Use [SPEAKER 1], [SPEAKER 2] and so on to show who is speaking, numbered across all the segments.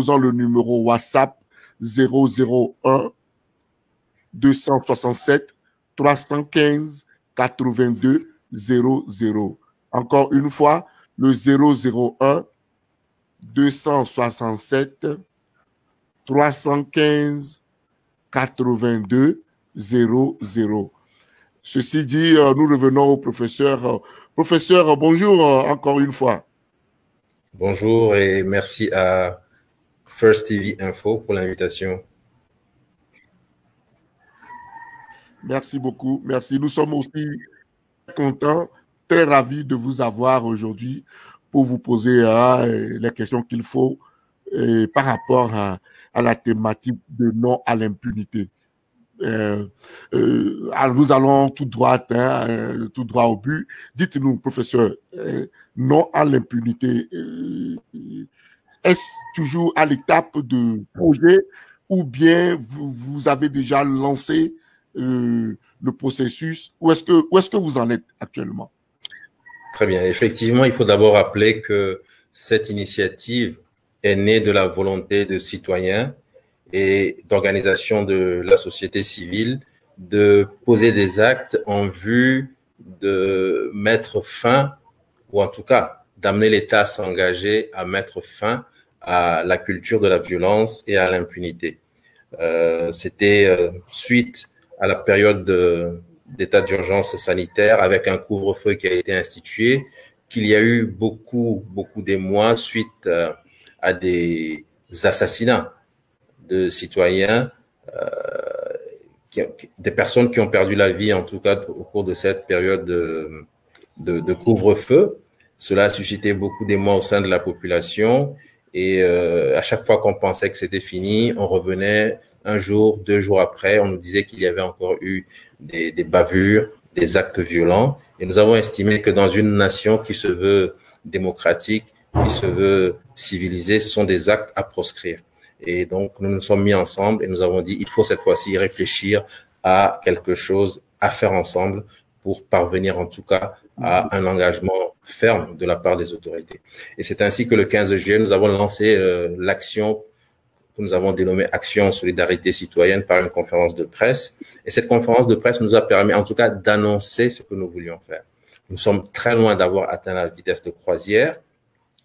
[SPEAKER 1] composant le numéro WhatsApp 001 267 315 82 00. Encore une fois, le 001 267 315 82 00. Ceci dit, nous revenons au professeur. Professeur, bonjour encore une fois.
[SPEAKER 2] Bonjour et merci à First TV Info pour l'invitation.
[SPEAKER 1] Merci beaucoup. Merci. Nous sommes aussi contents, très ravis de vous avoir aujourd'hui pour vous poser les questions qu'il faut par rapport à la thématique de non à l'impunité. Nous allons tout droit au but. Dites-nous, professeur, non à l'impunité, est-ce toujours à l'étape de projet ou bien vous avez déjà lancé le processus? Où est-ce que vous en êtes actuellement?
[SPEAKER 2] Très bien. Effectivement, il faut d'abord rappeler que cette initiative est née de la volonté de citoyens et d'organisations de la société civile de poser des actes en vue de mettre fin, ou en tout cas d'amener l'État à s'engager à mettre fin à la culture de la violence et à l'impunité. C'était suite à la période d'état d'urgence sanitaire avec un couvre-feu qui a été institué, qu'il y a eu beaucoup d'émoi suite à des assassinats de citoyens, des personnes qui ont perdu la vie, en tout cas au cours de cette période de couvre-feu. Cela a suscité beaucoup d'émoi au sein de la population et à chaque fois qu'on pensait que c'était fini, on revenait un jour, 2 jours après, on nous disait qu'il y avait encore eu des bavures, des actes violents. Et nous avons estimé que dans une nation qui se veut démocratique, qui se veut civilisée, ce sont des actes à proscrire. Et donc, nous nous sommes mis ensemble et nous avons dit, il faut cette fois-ci réfléchir à quelque chose à faire ensemble pour parvenir en tout cas à un engagement ferme de la part des autorités. Et c'est ainsi que le 15 juillet, nous avons lancé l'action que nous avons dénommée Action Solidarité Citoyenne par une conférence de presse. Et cette conférence de presse nous a permis en tout cas d'annoncer ce que nous voulions faire. Nous sommes très loin d'avoir atteint la vitesse de croisière,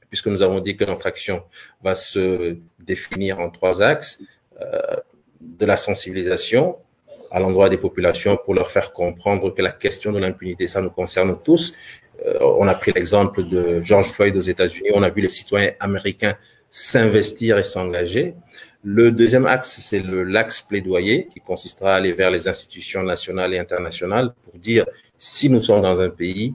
[SPEAKER 2] puisque nous avons dit que notre action va se définir en 3 axes, de la sensibilisation à l'endroit des populations pour leur faire comprendre que la question de l'impunité, ça nous concerne tous. On a pris l'exemple de George Floyd aux États-Unis, on a vu les citoyens américains s'investir et s'engager. Le deuxième axe, c'est l'axe plaidoyer qui consistera à aller vers les institutions nationales et internationales pour dire si nous sommes dans un pays,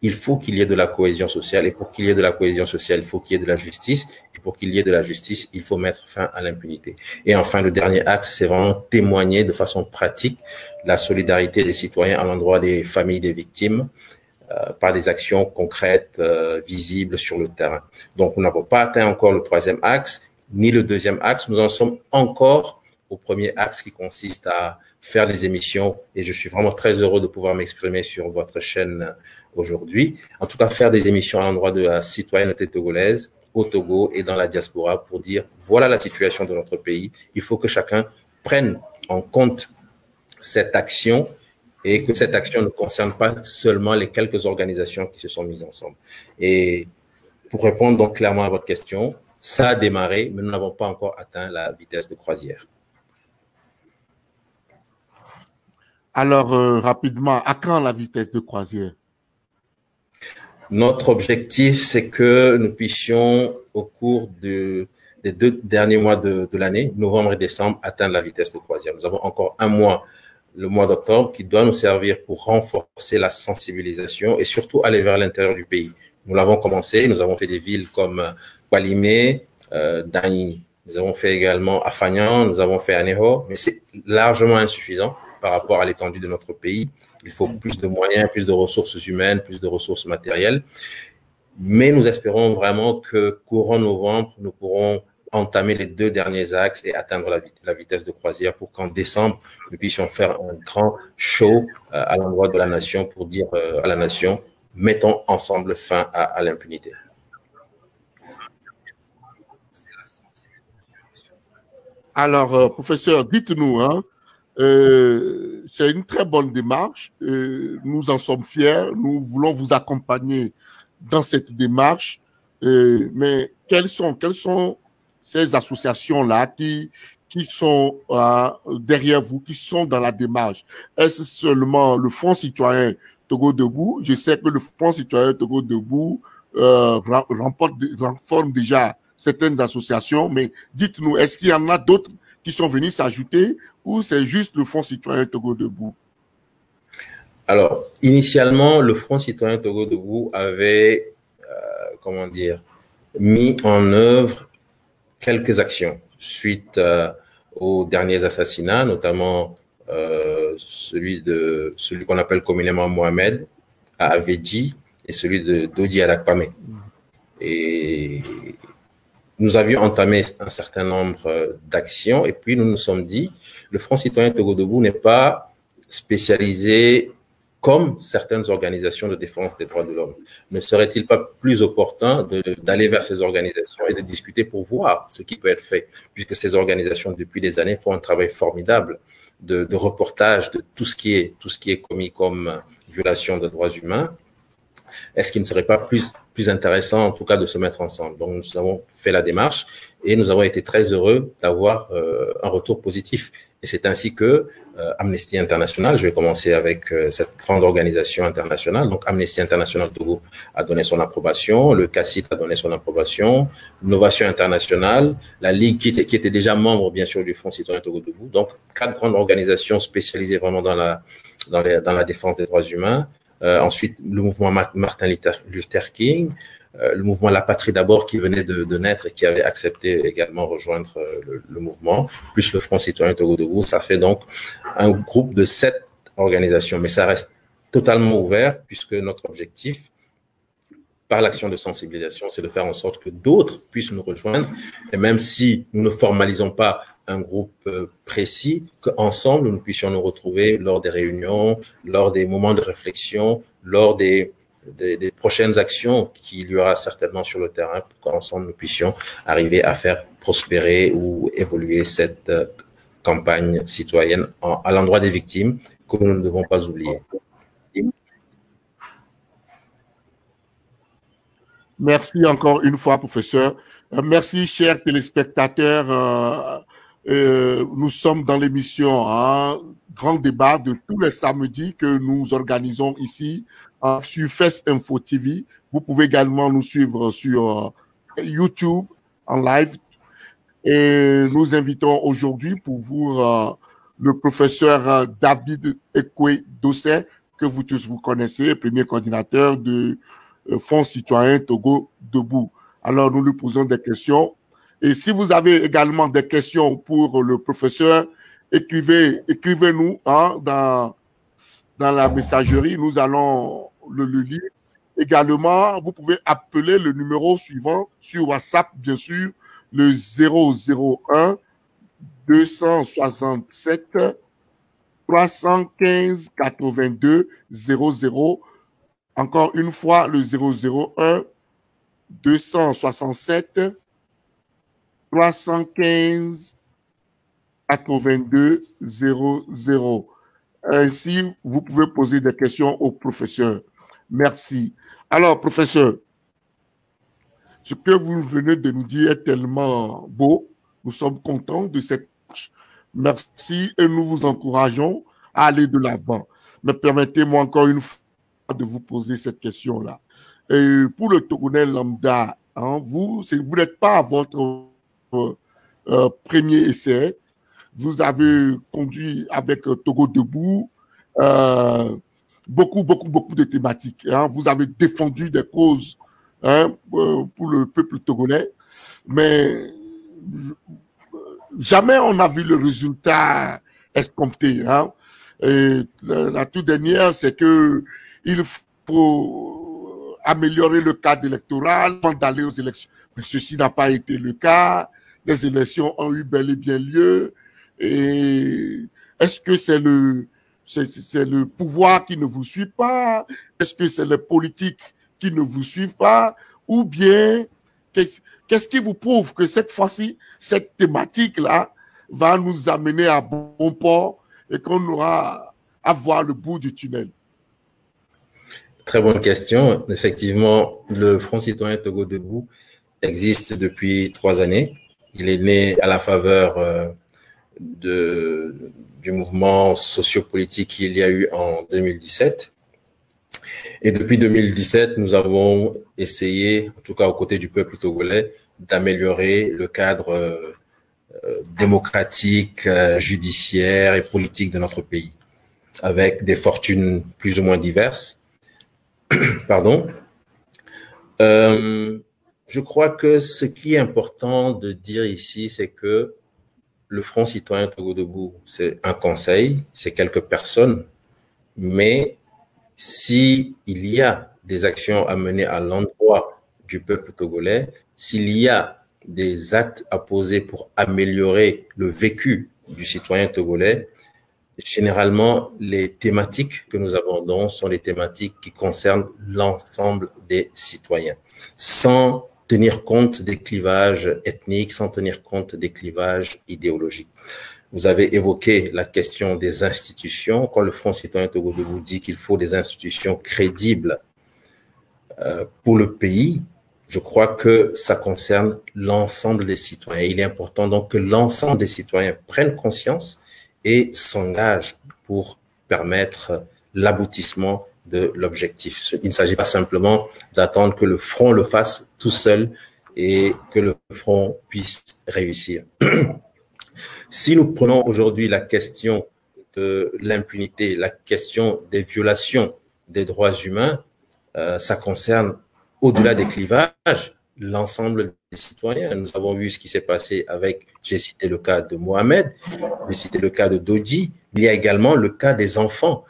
[SPEAKER 2] il faut qu'il y ait de la cohésion sociale. Et pour qu'il y ait de la cohésion sociale, il faut qu'il y ait de la justice. Et pour qu'il y ait de la justice, il faut mettre fin à l'impunité. Et enfin, le dernier axe, c'est vraiment témoigner de façon pratique la solidarité des citoyens à l'endroit des familles des victimes par des actions concrètes, visibles sur le terrain. Donc, nous n'avons pas atteint encore le 3e axe, ni le 2e axe. Nous en sommes encore au 1er axe qui consiste à faire des émissions. Et je suis vraiment très heureux de pouvoir m'exprimer sur votre chaîne aujourd'hui. En tout cas, faire des émissions à l'endroit de la citoyenneté togolaise au Togo et dans la diaspora pour dire voilà la situation de notre pays. Il faut que chacun prenne en compte cette action et que cette action ne concerne pas seulement les quelques organisations qui se sont mises ensemble. Et pour répondre donc clairement à votre question, ça a démarré, mais nous n'avons pas encore atteint la vitesse de croisière.
[SPEAKER 1] Alors, rapidement, à quand la vitesse de croisière?
[SPEAKER 2] Notre objectif, c'est que nous puissions, au cours des 2 derniers mois de l'année, novembre et décembre, atteindre la vitesse de croisière. Nous avons encore un mois, le mois d'octobre, qui doit nous servir pour renforcer la sensibilisation et surtout aller vers l'intérieur du pays. Nous l'avons commencé, nous avons fait des villes comme Kwalimé, Dagny. Nous avons fait également Afagnan, nous avons fait Aného, mais c'est largement insuffisant par rapport à l'étendue de notre pays. Il faut plus de moyens, plus de ressources humaines, plus de ressources matérielles. Mais nous espérons vraiment que courant novembre, nous pourrons entamer les 2 derniers axes et atteindre la vitesse de croisière pour qu'en décembre, nous puissions faire un grand show à l'endroit de la nation pour dire à la nation, mettons ensemble fin à l'impunité.
[SPEAKER 1] Alors, professeur, dites-nous, hein, c'est une très bonne démarche. Nous en sommes fiers. Nous voulons vous accompagner dans cette démarche. Mais quelles sont ces associations-là qui sont derrière vous, qui sont dans la démarche? Est-ce seulement le Front citoyen Togo Debout? Je sais que le Front citoyen Togo Debout renforme déjà certaines associations, mais dites-nous, est-ce qu'il y en a d'autres qui sont venus s'ajouter ou c'est juste le Front citoyen Togo Debout?
[SPEAKER 2] Alors, initialement, le Front citoyen Togo Debout avait, comment dire, mis en œuvre quelques actions suite aux derniers assassinats, notamment celui qu'on appelle communément Mohamed à Avedji et celui de Dodi Alakpame. Et nous avions entamé un certain nombre d'actions et puis nous nous sommes dit, le Front citoyen Togo Debout n'est pas spécialisé comme certaines organisations de défense des droits de l'homme. Ne serait-il pas plus opportun d'aller vers ces organisations et de discuter pour voir ce qui peut être fait, puisque ces organisations, depuis des années, font un travail formidable de reportage de tout ce qui est commis comme violation de droits humains. Est-ce qu'il ne serait pas plus intéressant, en tout cas, de se mettre ensemble? Donc, nous avons fait la démarche et nous avons été très heureux d'avoir un retour positif. Et c'est ainsi que Amnesty International, je vais commencer avec cette grande organisation internationale, donc Amnesty International Togo a donné son approbation, le CACIT a donné son approbation, Novation Internationale, la Ligue qui était déjà membre, bien sûr, du Front citoyen Togo Debout. Donc, 4 grandes organisations spécialisées vraiment dans la défense des droits humains. Ensuite, le mouvement Martin Luther King, le mouvement La Patrie d'abord qui venait de naître et qui avait accepté également rejoindre le mouvement, plus le Front citoyen Togo Debout. Ça fait donc un groupe de 7 organisations, mais ça reste totalement ouvert puisque notre objectif, par l'action de sensibilisation, c'est de faire en sorte que d'autres puissent nous rejoindre. Et même si nous ne formalisons pas un groupe précis, qu'ensemble, nous puissions nous retrouver lors des réunions, lors des moments de réflexion, lors des prochaines actions qu'il y aura certainement sur le terrain pour qu'ensemble nous puissions arriver à faire prospérer ou évoluer cette campagne citoyenne à l'endroit des victimes que nous ne devons pas oublier.
[SPEAKER 1] Merci encore une fois, professeur. Merci, chers téléspectateurs. Nous sommes dans l'émission Grand Débat de tous les samedis que nous organisons ici sur Fest Info TV. Vous pouvez également nous suivre sur YouTube en live. Et nous invitons aujourd'hui pour vous le professeur David Ekwe Dossé, que vous tous vous connaissez, premier coordinateur de Front citoyen Togo Debout. Alors, nous lui posons des questions. Et si vous avez également des questions pour le professeur, écrivez-nous dans la messagerie. Nous allons le lire. Également, vous pouvez appeler le numéro suivant sur WhatsApp, bien sûr, le 001 267 315 82 00. Encore une fois, le 001 267 315 82 00. Ainsi, vous pouvez poser des questions au professeur. Merci. Alors, professeur, ce que vous venez de nous dire est tellement beau. Nous sommes contents de cette marche. Merci et nous vous encourageons à aller de l'avant. Mais permettez-moi encore une fois de vous poser cette question-là. Et pour le Togolais lambda, vous n'êtes pas à votre premier essai. Vous avez conduit avec Togo Debout beaucoup de thématiques. Vous avez défendu des causes pour le peuple togolais, mais jamais on n'a vu le résultat escompté. Et la toute dernière, c'est que il faut améliorer le cadre électoral avant d'aller aux élections. Mais ceci n'a pas été le cas. Les élections ont eu bel et bien lieu. Et est-ce que c'est le pouvoir qui ne vous suit pas? Est-ce que c'est les politiques qui ne vous suivent pas? Ou bien, qu'est-ce qui vous prouve que cette fois-ci, cette thématique-là va nous amener à bon port et qu'on aura à voir le bout du tunnel?
[SPEAKER 2] Très bonne question. Effectivement, le Front citoyen Togo Debout existe depuis 3 années. Il est né à la faveur du mouvement sociopolitique qu'il y a eu en 2017. Et depuis 2017, nous avons essayé, en tout cas aux côtés du peuple togolais, d'améliorer le cadre démocratique, judiciaire et politique de notre pays, avec des fortunes plus ou moins diverses. Pardon. Je crois que ce qui est important de dire ici, c'est que le Front citoyen Togo Debout, c'est un conseil, c'est quelques personnes, mais si il y a des actions à mener à l'endroit du peuple togolais, s'il y a des actes à poser pour améliorer le vécu du citoyen togolais, généralement, les thématiques que nous abordons sont les thématiques qui concernent l'ensemble des citoyens, sans tenir compte des clivages ethniques, sans tenir compte des clivages idéologiques. Vous avez évoqué la question des institutions. Quand le Front citoyen Togo Debout dit qu'il faut des institutions crédibles pour le pays, je crois que ça concerne l'ensemble des citoyens. Il est important donc que l'ensemble des citoyens prennent conscience et s'engagent pour permettre l'aboutissement de l'objectif. Il ne s'agit pas simplement d'attendre que le front le fasse tout seul et que le front puisse réussir. Si nous prenons aujourd'hui la question de l'impunité, la question des violations des droits humains, ça concerne, au-delà des clivages, l'ensemble des citoyens. Nous avons vu ce qui s'est passé avec, j'ai cité le cas de Mohamed, j'ai cité le cas de Dodji, il y a également le cas des enfants,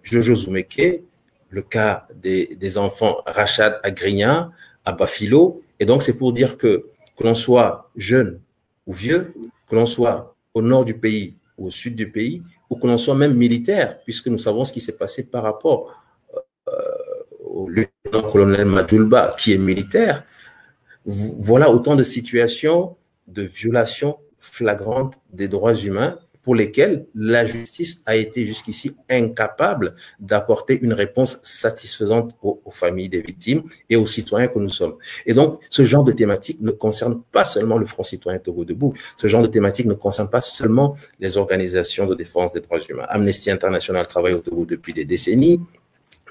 [SPEAKER 2] Jojo Zoumeke, le cas des enfants Rachad Agrigna, Abafilo. Et donc, c'est pour dire que l'on soit jeune ou vieux, que l'on soit au nord du pays ou au sud du pays, ou que l'on soit même militaire, puisque nous savons ce qui s'est passé par rapport au lieutenant-colonel Madjoulba, qui est militaire. Voilà autant de situations de violations flagrantes des droits humains pour lesquelles la justice a été jusqu'ici incapable d'apporter une réponse satisfaisante aux familles des victimes et aux citoyens que nous sommes. Et donc, ce genre de thématique ne concerne pas seulement le Front citoyen Togo Debout, ce genre de thématique ne concerne pas seulement les organisations de défense des droits humains. Amnesty International travaille au Togo depuis des décennies,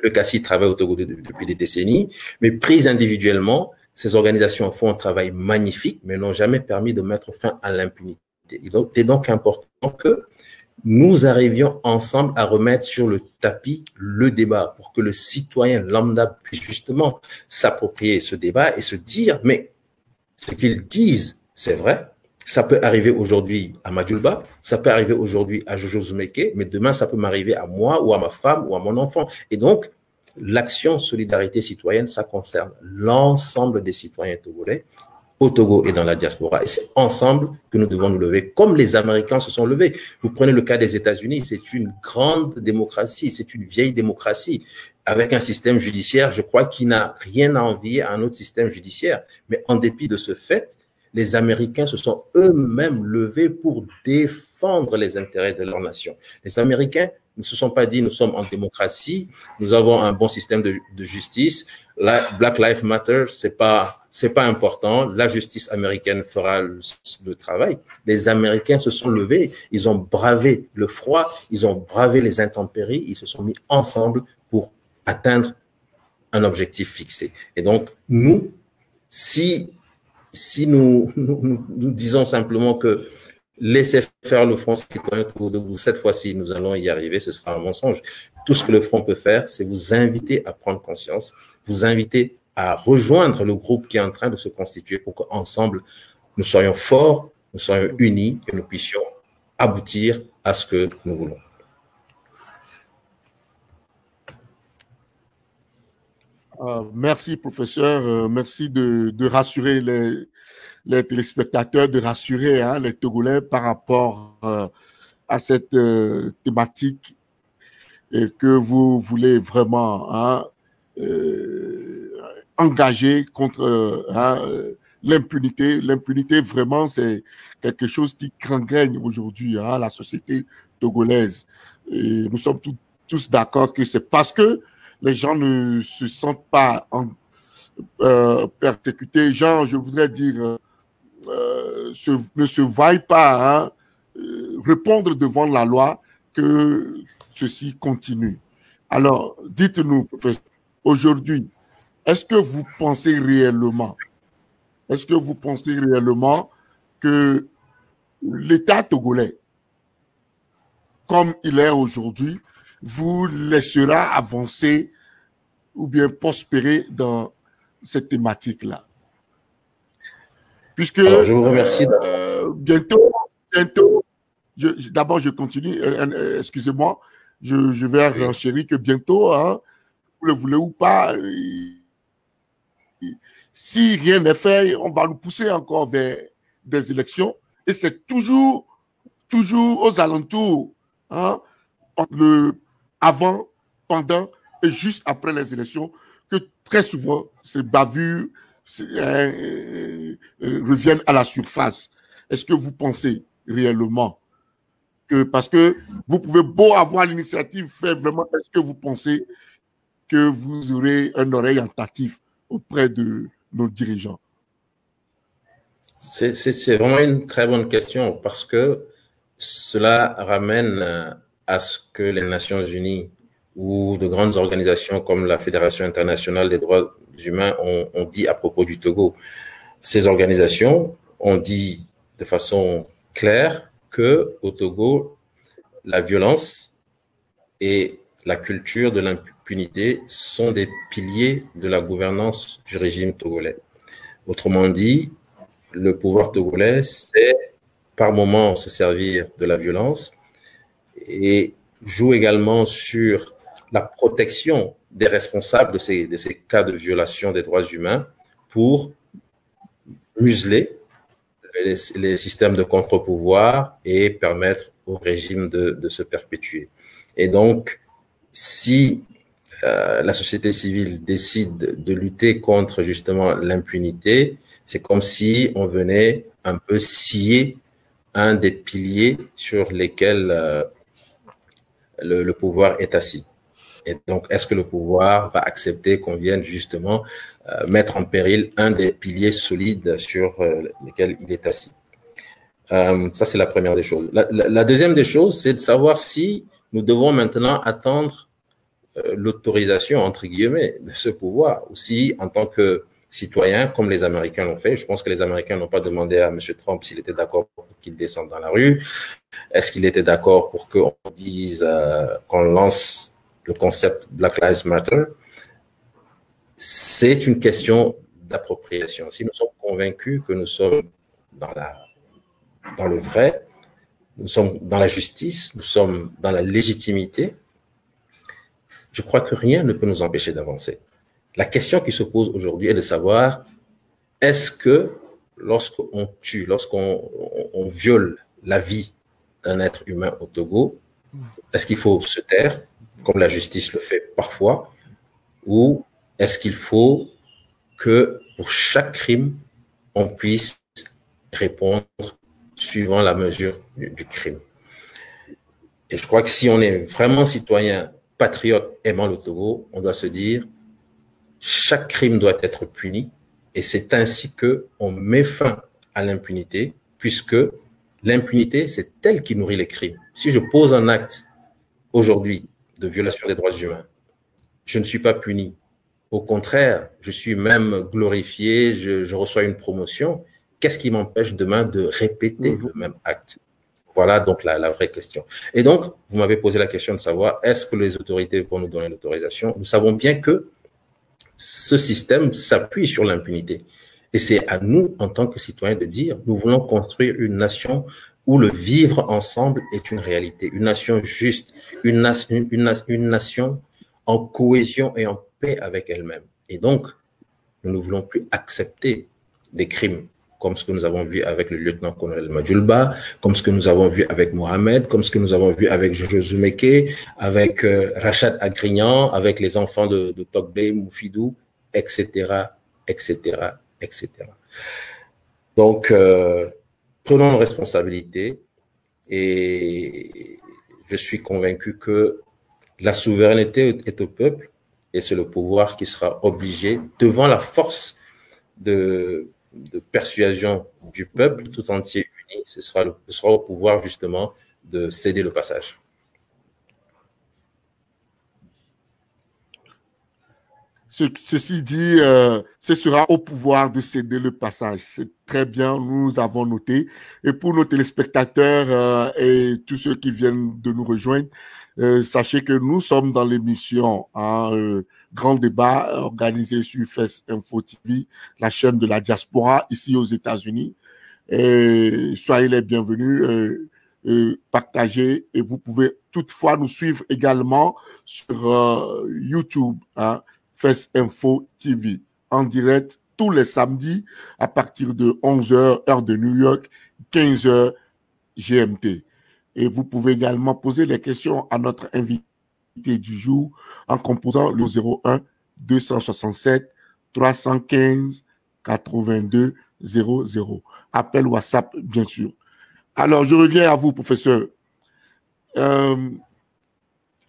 [SPEAKER 2] le CACI travaille au Togo depuis des décennies, mais prises individuellement, ces organisations font un travail magnifique, mais n'ont jamais permis de mettre fin à l'impunité. Il est donc important que nous arrivions ensemble à remettre sur le tapis le débat pour que le citoyen lambda puisse justement s'approprier ce débat et se dire, mais ce qu'ils disent, c'est vrai. Ça peut arriver aujourd'hui à Madjoulba, ça peut arriver aujourd'hui à Jojo Zoumeke, mais demain, ça peut m'arriver à moi ou à ma femme ou à mon enfant. Et donc, l'action solidarité citoyenne, ça concerne l'ensemble des citoyens togolais, au Togo et dans la diaspora. Et c'est ensemble que nous devons nous lever, comme les Américains se sont levés. Vous prenez le cas des États-Unis, c'est une grande démocratie, c'est une vieille démocratie, avec un système judiciaire, je crois, qui n'a rien à envier à un autre système judiciaire. Mais en dépit de ce fait, les Américains se sont eux-mêmes levés pour défendre les intérêts de leur nation. Les Américains ne se sont pas dit, nous sommes en démocratie, nous avons un bon système de justice, Black Lives Matter, c'est pas important, la justice américaine fera le travail. Les Américains se sont levés, ils ont bravé le froid, ils ont bravé les intempéries, ils se sont mis ensemble pour atteindre un objectif fixé. Et donc, nous, si nous disons simplement que laissez faire le Front citoyen Togo Debout, cette fois-ci, nous allons y arriver, ce sera un mensonge. Tout ce que le Front peut faire, c'est vous inviter à prendre conscience, vous inviter à rejoindre le groupe qui est en train de se constituer pour qu'ensemble, nous soyons forts, nous soyons unis et nous puissions aboutir à ce que nous voulons.
[SPEAKER 1] Merci, professeur. Merci de rassurer les téléspectateurs, de rassurer les Togolais par rapport à cette thématique et que vous voulez vraiment engager contre l'impunité. L'impunité, vraiment, c'est quelque chose qui gangrène aujourd'hui la société togolaise. Et nous sommes tous d'accord que c'est parce que les gens ne se sentent pas persécutés, genre, je voudrais dire, ne se voient pas répondre devant la loi que ceci continue. Alors, dites-nous, professeur, aujourd'hui, est-ce que vous pensez réellement que l'État togolais, comme il est aujourd'hui, vous laissera avancer ou bien prospérer dans cette thématique-là? Puisque
[SPEAKER 2] alors, je vous remercie.
[SPEAKER 1] bientôt, d'abord je continue, excusez-moi, je vais renchérir que bientôt, vous le voulez ou pas, si rien n'est fait, on va nous pousser encore vers des élections et c'est toujours aux alentours, avant, pendant et juste après les élections que très souvent ces bavures reviennent à la surface. Est-ce que vous pensez réellement que, parce que vous pouvez beau avoir l'initiative fait vraiment, est-ce que vous pensez que vous aurez un oreille attentive auprès de nos dirigeants?
[SPEAKER 2] C'est vraiment une très bonne question parce que cela ramène à ce que les Nations Unies ou de grandes organisations comme la Fédération internationale des droits humains ont dit à propos du Togo. Ces organisations ont dit de façon claire que au Togo, la violence et la culture de l'impunité sont des piliers de la gouvernance du régime togolais. Autrement dit, le pouvoir togolais sait par moments se servir de la violence et joue également sur la protection des responsables de ces cas de violation des droits humains pour museler les systèmes de contre-pouvoir et permettre au régime de se perpétuer. Et donc, si la société civile décide de lutter contre justement l'impunité, c'est comme si on venait un peu scier un des piliers sur lesquels le pouvoir est assis. Et donc, est-ce que le pouvoir va accepter qu'on vienne justement mettre en péril un des piliers solides sur lesquels il est assis? Ça, c'est la première des choses. La deuxième des choses, c'est de savoir si nous devons maintenant attendre l'autorisation, entre guillemets, de ce pouvoir, ou si, en tant que citoyen, comme les Américains l'ont fait, je pense que les Américains n'ont pas demandé à M. Trump s'il était d'accord pour qu'il descende dans la rue. Est-ce qu'il était d'accord pour qu'on dise, qu'on lance le concept Black Lives Matter? C'est une question d'appropriation. Si nous sommes convaincus que nous sommes dans le vrai, nous sommes dans la justice, nous sommes dans la légitimité, je crois que rien ne peut nous empêcher d'avancer. La question qui se pose aujourd'hui est de savoir, est-ce que lorsqu'on tue, lorsqu'on viole la vie d'un être humain au Togo, est-ce qu'il faut se taire, comme la justice le fait parfois, ou est-ce qu'il faut que pour chaque crime, on puisse répondre suivant la mesure du crime? Et je crois que si on est vraiment citoyen, patriote, aimant le Togo, on doit se dire, chaque crime doit être puni, et c'est ainsi qu'on met fin à l'impunité, puisque l'impunité, c'est elle qui nourrit les crimes. Si je pose un acte aujourd'hui de violation des droits humains, je ne suis pas puni. Au contraire, je suis même glorifié, je reçois une promotion. Qu'est-ce qui m'empêche demain de répéter le même acte? Voilà donc la vraie question. Et donc, vous m'avez posé la question de savoir, est-ce que les autorités vont nous donner l'autorisation? Nous savons bien que ce système s'appuie sur l'impunité. Et c'est à nous, en tant que citoyens, de dire, nous voulons construire une nation où le vivre ensemble est une réalité, une nation juste, une nation en cohésion et en paix avec elle-même. Et donc, nous ne voulons plus accepter des crimes comme ce que nous avons vu avec le lieutenant-colonel Madjulba, comme ce que nous avons vu avec Mohamed, comme ce que nous avons vu avec Jojo Zumeke, avec Rachad Agrignan, avec les enfants de Togbe, Moufidou, etc., etc., etc. Donc, prenons nos responsabilités et je suis convaincu que la souveraineté est au peuple et c'est le pouvoir qui sera obligé, devant la force de persuasion du peuple tout entier uni, ce sera au pouvoir justement de céder le passage.
[SPEAKER 1] Ceci dit, ce sera au pouvoir de céder le passage. C'est très bien, nous avons noté. Et pour nos téléspectateurs et tous ceux qui viennent de nous rejoindre, sachez que nous sommes dans l'émission Grand Débat organisé sur FES Info TV, la chaîne de la diaspora ici aux États-Unis. Et soyez les bienvenus. Partagez et vous pouvez toutefois nous suivre également sur YouTube, FES Info TV, en direct tous les samedis à partir de 11h, heure de New York, 15h GMT. Et vous pouvez également poser les questions à notre invité du jour en composant le 01 267 315 82 00. Appel WhatsApp, bien sûr. Alors, je reviens à vous, professeur.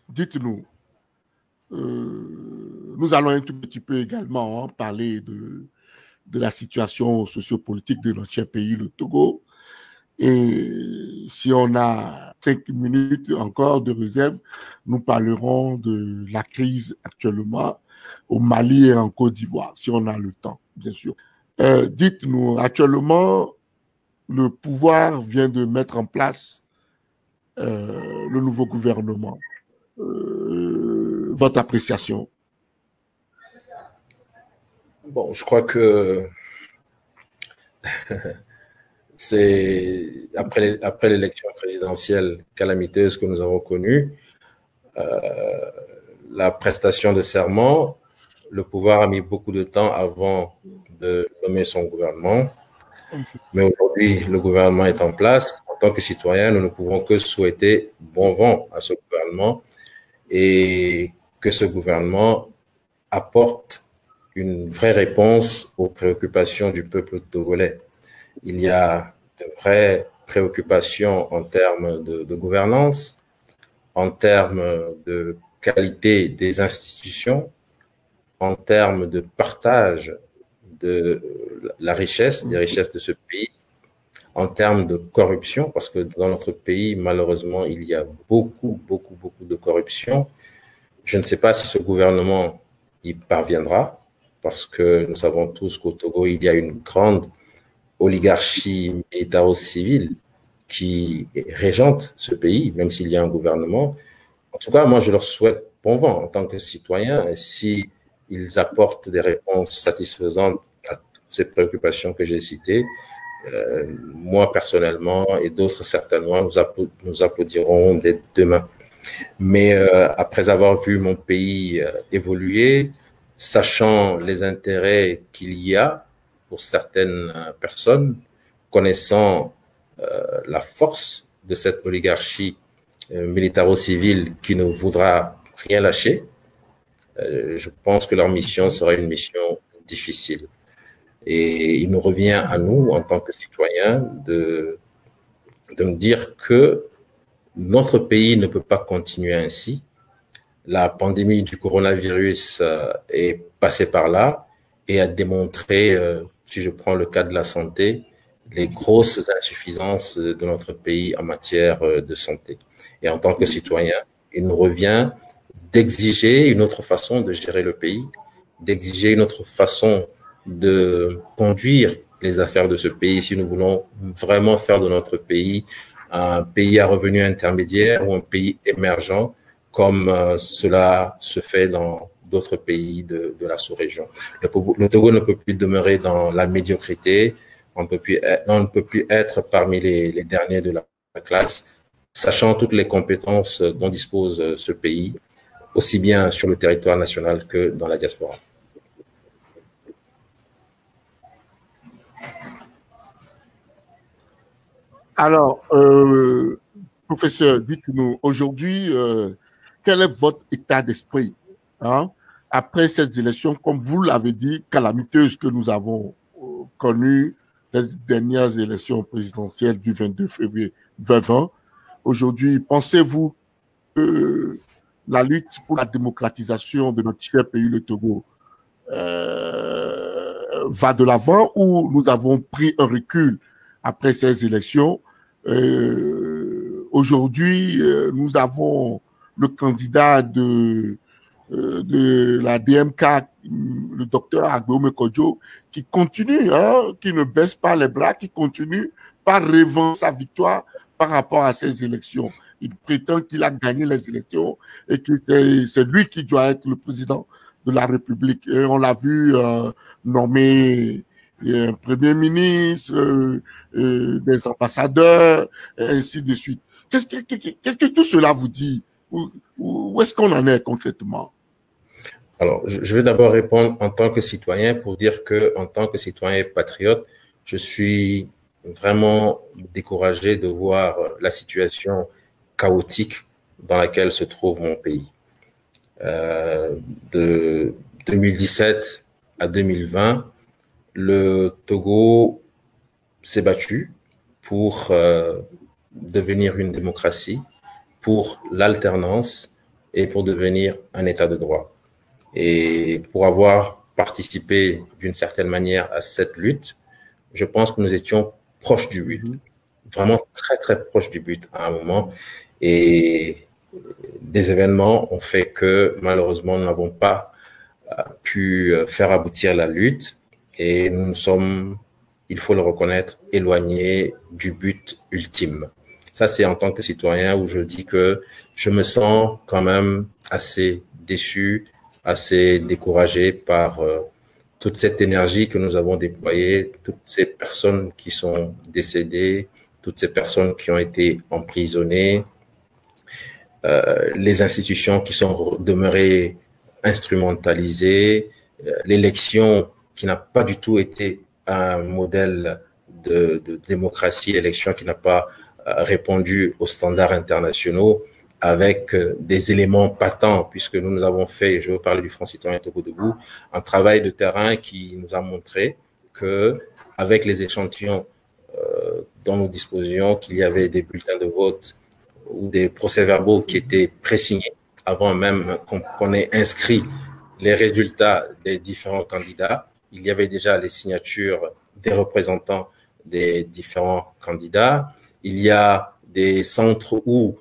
[SPEAKER 1] Dites-nous, nous allons un tout petit peu également parler de la situation sociopolitique de notre cher pays, le Togo. Et si on a 5 minutes encore de réserve, nous parlerons de la crise actuellement au Mali et en Côte d'Ivoire, si on a le temps, bien sûr. Dites-nous, actuellement, le pouvoir vient de mettre en place le nouveau gouvernement. Votre appréciation?
[SPEAKER 2] Bon, je crois que c'est après l'élection présidentielle calamiteuse que nous avons connue, la prestation de serment, le pouvoir a mis beaucoup de temps avant de nommer son gouvernement. Mais aujourd'hui, le gouvernement est en place. En tant que citoyens, nous ne pouvons que souhaiter bon vent à ce gouvernement et que ce gouvernement apporte une vraie réponse aux préoccupations du peuple togolais. Il y a de vraies préoccupations en termes de gouvernance, en termes de qualité des institutions, en termes de partage de la richesse, des richesses de ce pays, en termes de corruption, parce que dans notre pays, malheureusement, il y a beaucoup de corruption. Je ne sais pas si ce gouvernement y parviendra, parce que nous savons tous qu'au Togo, il y a une grande oligarchie militaro-civile qui régente ce pays, même s'il y a un gouvernement. En tout cas, moi, je leur souhaite bon vent en tant que citoyen. Et si ils apportent des réponses satisfaisantes à toutes ces préoccupations que j'ai citées, moi, personnellement, et d'autres certainement, nous applaudirons dès demain. Mais après avoir vu mon pays évoluer, sachant les intérêts qu'il y a pour certaines personnes, connaissant la force de cette oligarchie militaro-civile qui ne voudra rien lâcher, je pense que leur mission sera une mission difficile. Et il nous revient à nous, en tant que citoyens, de me dire que notre pays ne peut pas continuer ainsi. La pandémie du coronavirus est passée par là et a démontré, si je prends le cas de la santé, les grosses insuffisances de notre pays en matière de santé. Et en tant que citoyen, il nous revient d'exiger une autre façon de gérer le pays, d'exiger une autre façon de conduire les affaires de ce pays si nous voulons vraiment faire de notre pays un pays à revenus intermédiaires ou un pays émergent comme cela se fait dans d'autres pays de la sous-région. Le Togo ne peut plus demeurer dans la médiocrité, on ne peut plus être parmi les derniers de la classe, sachant toutes les compétences dont dispose ce pays, aussi bien sur le territoire national que dans la diaspora.
[SPEAKER 1] Alors, professeur, dites-nous, aujourd'hui, quel est votre état d'esprit après cette élection, comme vous l'avez dit, calamiteuse que nous avons connue les dernières élections présidentielles du 22 février 2020. Aujourd'hui, pensez-vous que la lutte pour la démocratisation de notre cher pays, le Togo, va de l'avant ou nous avons pris un recul après ces élections? Aujourd'hui, nous avons le candidat de la DMK, le docteur Agboume Kodjo, qui continue, qui ne baisse pas les bras, qui continue par revendiquer sa victoire par rapport à ces élections. Il prétend qu'il a gagné les élections et que c'est lui qui doit être le président de la République. Et on l'a vu nommer un premier ministre, des ambassadeurs, et ainsi de suite. Qu'est-ce que tout cela vous dit? Où est-ce qu'on en est concrètement?
[SPEAKER 2] Alors, je vais d'abord répondre en tant que citoyen pour dire que, en tant que citoyen patriote, je suis vraiment découragé de voir la situation chaotique dans laquelle se trouve mon pays. De 2017 à 2020, le Togo s'est battu pour devenir une démocratie, pour l'alternance et pour devenir un État de droit. Et pour avoir participé d'une certaine manière à cette lutte, je pense que nous étions proches du but, vraiment très, très proches du but à un moment. Et des événements ont fait que malheureusement, nous n'avons pas pu faire aboutir la lutte et nous sommes, il faut le reconnaître, éloignés du but ultime. Ça, c'est en tant que citoyen où je dis que je me sens quand même assez déçu, assez découragé par toute cette énergie que nous avons déployée, toutes ces personnes qui sont décédées, toutes ces personnes qui ont été emprisonnées, les institutions qui sont demeurées instrumentalisées, l'élection qui n'a pas du tout été un modèle de démocratie, l'élection qui n'a pas répondu aux standards internationaux, avec des éléments patents, puisque nous avons fait, je veux parler du Front citoyen Togo Debout, un travail de terrain qui nous a montré que, avec les échantillons dont nous disposions, qu'il y avait des bulletins de vote ou des procès-verbaux qui étaient présignés avant même qu'on ait inscrit les résultats des différents candidats. Il y avait déjà les signatures des représentants des différents candidats. Il y a des centres où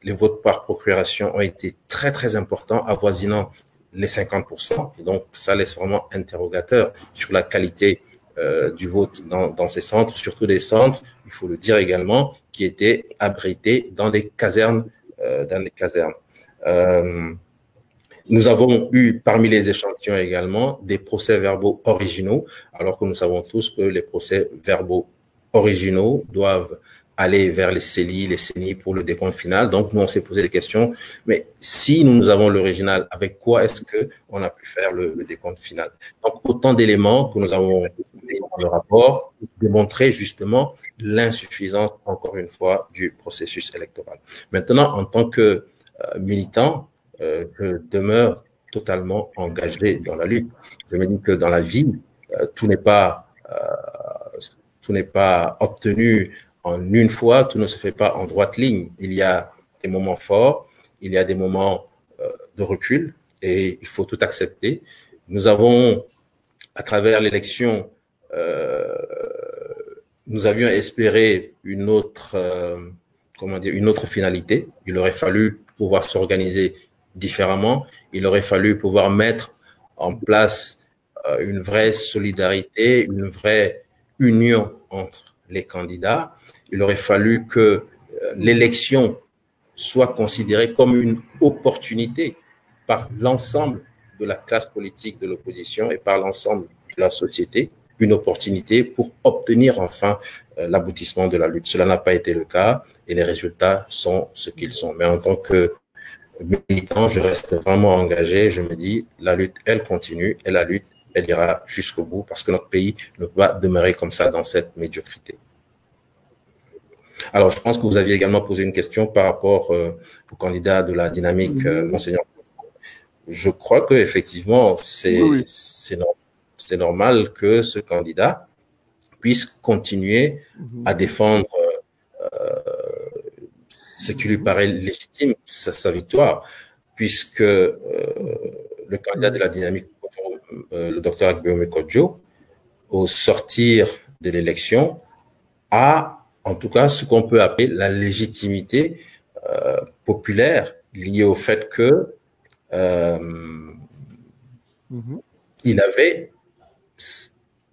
[SPEAKER 2] les votes par procuration ont été très, très importants, avoisinant les 50%. Et donc, ça laisse vraiment interrogateur sur la qualité du vote dans ces centres, surtout des centres, il faut le dire également, qui étaient abrités dans des casernes. Nous avons eu parmi les échantillons également des procès-verbaux originaux, alors que nous savons tous que les procès-verbaux originaux doivent aller vers les CENI pour le décompte final. Donc, nous, on s'est posé des questions. Mais si nous avons l'original, avec quoi est-ce qu'on a pu faire le décompte final? Donc, autant d'éléments que nous avons mis dans le rapport pour démontrer justement l'insuffisance, encore une fois, du processus électoral. Maintenant, en tant que militant, je demeure totalement engagé dans la lutte. Je me dis que dans la vie, tout n'est pas obtenu en une fois, tout ne se fait pas en droite ligne. Il y a des moments forts, il y a des moments de recul et il faut tout accepter. Nous avons, à travers l'élection, nous avions espéré une autre finalité. Il aurait fallu pouvoir s'organiser différemment. Il aurait fallu pouvoir mettre en place une vraie solidarité, une vraie union entre les candidats. Il aurait fallu que l'élection soit considérée comme une opportunité par l'ensemble de la classe politique de l'opposition et par l'ensemble de la société, une opportunité pour obtenir enfin l'aboutissement de la lutte. Cela n'a pas été le cas et les résultats sont ce qu'ils sont. Mais en tant que militant, je reste vraiment engagé. Je me dis, la lutte, elle continue et la lutte, elle ira jusqu'au bout parce que notre pays ne peut pas demeurer comme ça dans cette médiocrité. Alors, je pense que vous aviez également posé une question par rapport au candidat de la dynamique, Monseigneur. Je crois que effectivement, c'est normal que ce candidat puisse continuer à défendre ce qui lui paraît légitime, sa victoire, puisque le candidat de la dynamique, le docteur Agbeome Kodjo, au sortir de l'élection, a en tout cas ce qu'on peut appeler la légitimité populaire liée au fait que il avait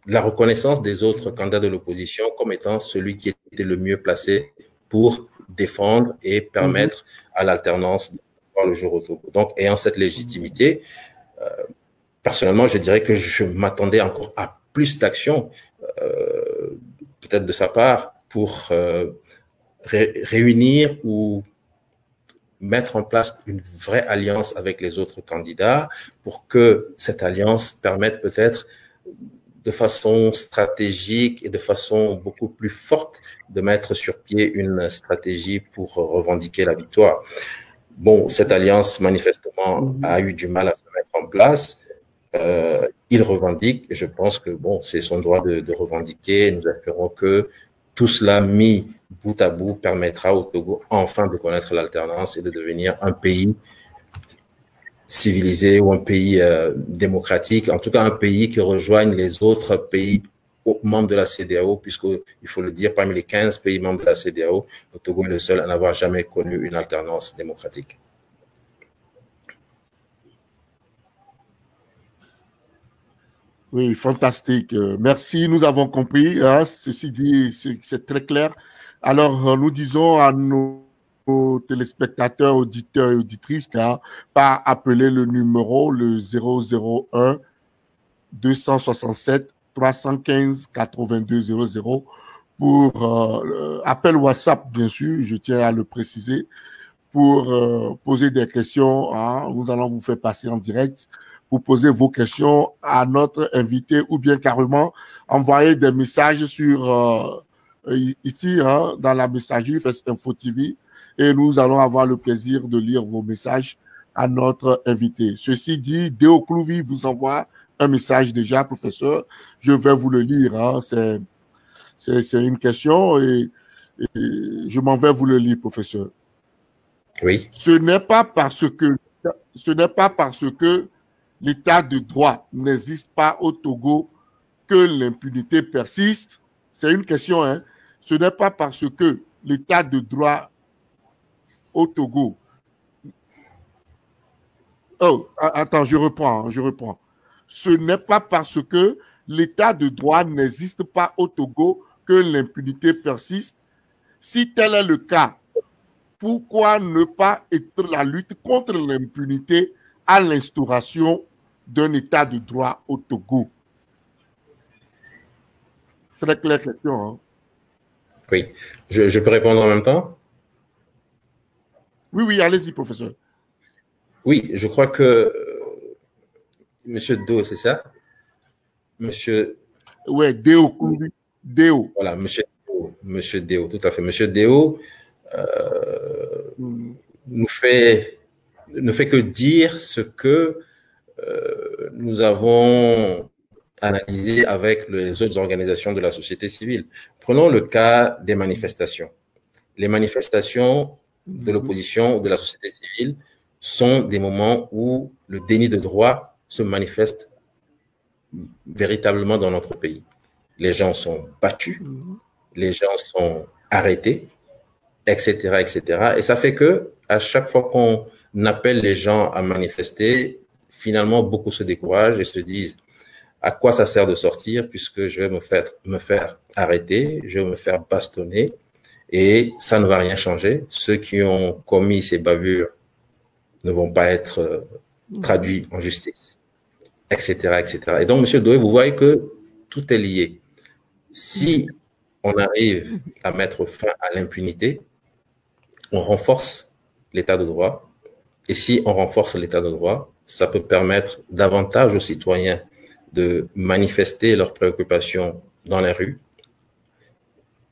[SPEAKER 2] la reconnaissance des autres candidats de l'opposition comme étant celui qui était le mieux placé pour défendre et permettre à l'alternance de voir le jour au Togo. Donc, ayant cette légitimité, personnellement, je dirais que je m'attendais encore à plus d'actions, peut-être de sa part, pour réunir ou mettre en place une vraie alliance avec les autres candidats pour que cette alliance permette peut-être de façon stratégique et de façon beaucoup plus forte de mettre sur pied une stratégie pour revendiquer la victoire. Bon, cette alliance, manifestement, a eu du mal à se mettre en place. Il revendique, et je pense que bon, c'est son droit de revendiquer. Nous espérons que tout cela mis bout à bout permettra au Togo enfin de connaître l'alternance et de devenir un pays civilisé ou un pays démocratique, en tout cas un pays qui rejoigne les autres pays membres de la CEDEAO, puisqu'il faut le dire, parmi les 15 pays membres de la CEDEAO, le Togo est le seul à n'avoir jamais connu une alternance démocratique.
[SPEAKER 1] Oui, fantastique. Merci, nous avons compris. Hein, ceci dit, c'est très clair. Alors, nous disons à nos téléspectateurs, auditeurs et auditrices, par appeler le numéro, le 001 267 315 82 00 pour appel WhatsApp, bien sûr, je tiens à le préciser, pour poser des questions. Hein, nous allons vous faire passer en direct pour poser vos questions à notre invité ou bien carrément envoyer des messages sur ici, hein, dans la messagerie Fest Info TV, et nous allons avoir le plaisir de lire vos messages à notre invité. Ceci dit, Déo Clouvi vous envoie un message déjà, professeur. Je vais vous le lire. Hein. C'est une question et je m'en vais vous le lire, professeur.
[SPEAKER 2] Oui.
[SPEAKER 1] Ce n'est pas parce que l'état de droit n'existe pas au Togo que l'impunité persiste. C'est une question, hein. Ce n'est pas parce que l'état de droit au Togo. Oh, attends, je reprends. Ce n'est pas parce que l'état de droit n'existe pas au Togo que l'impunité persiste. Si tel est le cas, pourquoi ne pas être la lutte contre l'impunité à l'instauration d'un état de droit au Togo? Très claire question. Hein?
[SPEAKER 2] Oui. Je peux répondre en même temps?
[SPEAKER 1] Oui, allez-y, professeur.
[SPEAKER 2] Oui, je crois que Monsieur Do, c'est ça? Monsieur.
[SPEAKER 1] Oui, Déo.
[SPEAKER 2] Voilà, Monsieur Déo, tout à fait. Monsieur Déo ne fait que dire ce que nous avons analysé avec les autres organisations de la société civile. Prenons le cas des manifestations. Les manifestations de l'opposition ou de la société civile sont des moments où le déni de droit se manifeste véritablement dans notre pays. Les gens sont battus, les gens sont arrêtés, etc., etc. Et ça fait que à chaque fois qu'on appelle les gens à manifester, finalement, beaucoup se découragent et se disent à quoi ça sert de sortir puisque je vais me faire arrêter, je vais me faire bastonner et ça ne va rien changer. Ceux qui ont commis ces bavures ne vont pas être traduits en justice, etc., etc. Et donc, Monsieur Doué, vous voyez que tout est lié. Si on arrive à mettre fin à l'impunité, on renforce l'état de droit. Et si on renforce l'état de droit, ça peut permettre davantage aux citoyens de manifester leurs préoccupations dans les rues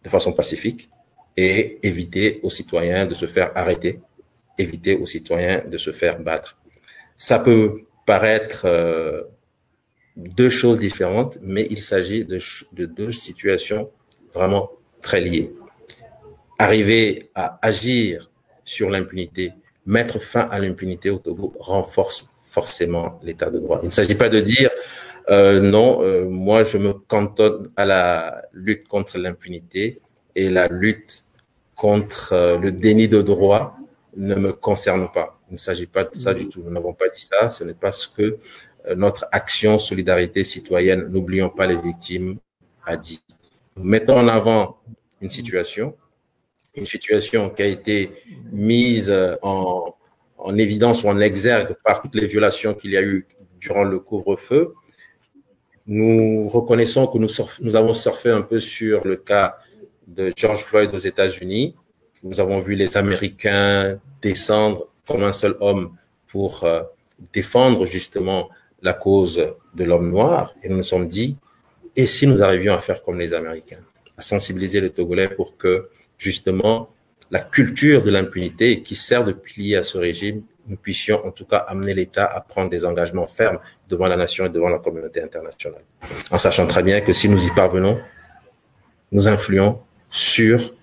[SPEAKER 2] de façon pacifique et éviter aux citoyens de se faire arrêter, éviter aux citoyens de se faire battre. Ça peut paraître deux choses différentes, mais il s'agit de deux situations vraiment très liées. Arriver à agir sur l'impunité, mettre fin à l'impunité au Togo renforce forcément l'état de droit. Il ne s'agit pas de dire non, moi je me cantonne à la lutte contre l'impunité et la lutte contre le déni de droit ne me concerne pas. Il ne s'agit pas de ça du tout. Nous n'avons pas dit ça. Ce n'est pas ce que notre action solidarité citoyenne, n'oublions pas les victimes, a dit. Nous mettons en avant une situation qui a été mise en évidence ou en exergue par toutes les violations qu'il y a eu durant le couvre-feu. Nous reconnaissons que nous avons surfé un peu sur le cas de George Floyd aux États-Unis. Nous avons vu les Américains descendre comme un seul homme pour défendre justement la cause de l'homme noir. Et nous nous sommes dit, et si nous arrivions à faire comme les Américains, à sensibiliser les Togolais pour que justement la culture de l'impunité qui sert de pilier à ce régime, nous puissions en tout cas amener l'État à prendre des engagements fermes devant la nation et devant la communauté internationale. En sachant très bien que si nous y parvenons, nous influons sur